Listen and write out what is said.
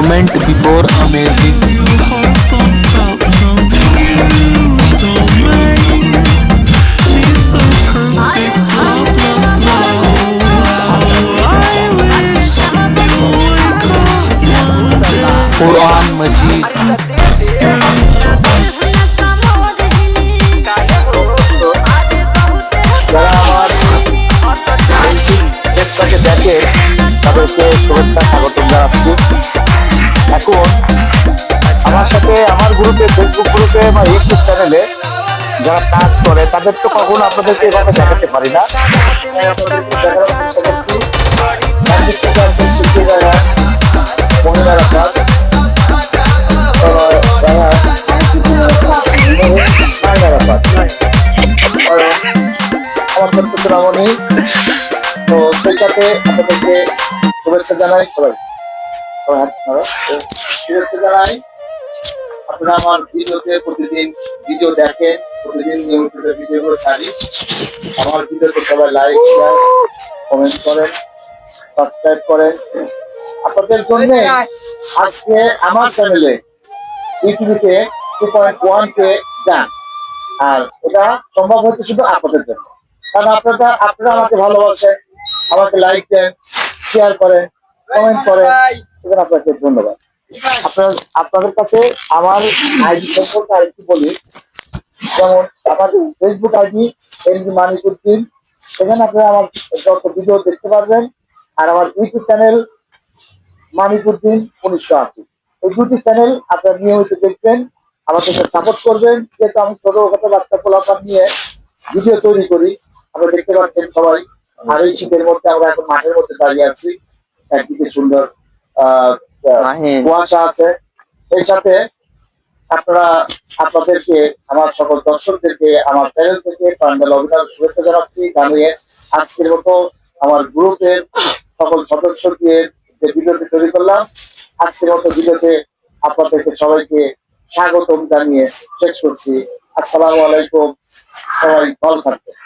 Comment before amazing. Quran Majid. যারা আমার পেজটাকে দেখে তাদেরকে শুভেচ্ছা স্বাগত জানাচ্ছি। এখন আমার সাথে আমার গ্রুপে, ফেসবুক গ্রুপে বা ইউটিউব চ্যানেলে যারা কাজ করে তাদের তো কখনো আপনাদেরকে এভাবে দেখাতে পারি না। মহিলারা কাজ আমার সত্য রামণী, তো সেই সাথে আপনাদেরকে শুভেচ্ছা জানাই। শুভেচ্ছা জানাই। আপনারা আমার ভিডিওতে প্রতিদিন ভিডিও দেখেন, প্রতিদিন নিয়মিত ভিডিওগুলো ছাড়ি। আমার ভিডিওতে সবাই লাইক, শেয়ার, কমেন্ট করেন, সাবস্ক্রাইব করেন। আপনাদের জন্য আজকে আমার চ্যানেলে ইউটিউবে 2.1K যান, আর এটা সম্ভব হচ্ছে শুধু আপনাদের জন্য। কারণ আপনারা আমাকে ভালোবাসেন, আমাকে লাইক দেন, শেয়ার করেন, কমেন্ট করেন, আপনাকে ধন্যবাদ। আপনাদের কাছে আমার আইডি সম্পর্কে আরেকটু বলি। যেমন আমার ফেসবুক আইডি এমডি মানিকুদ্দিন, সেখানে আপনারা আমার যত ভিডিও দেখতে পারবেন। আর আমার ইউটিউব চ্যানেল মানিকুদ্দিন 1980। এই দুটি চ্যানেল আপনারা নিয়মিত দেখবেন, আমাকে সাপোর্ট করবেন। যেহেতু আমি ছোটখাটো বাচ্চা পোলাপান নিয়ে ভিডিও তৈরি করি, আপনারা দেখতে পাচ্ছেন সবাই। আর এই শীতের মধ্যে আমরা এখন মাঠের মধ্যে দাঁড়িয়ে আছি, একদিকে সুন্দর কুয়াশা আছে। এই সাথে আপনাদেরকে, আমার সকল দর্শকদেরকে আমার চ্যানেল থেকে প্রাঞ্জল অভিনব শুভেচ্ছা জানাচ্ছি জানিয়ে আজকের মতো আমার গ্রুপের সকল সদস্যকে যে ভিডিওটি তৈরি করলাম, আজকের মতো ভিডিওতে আপনাদেরকে সবাইকে স্বাগতম জানিয়ে শেষ করছি। আসসালামু আলাইকুম, সবাই ভালো থাকবেন।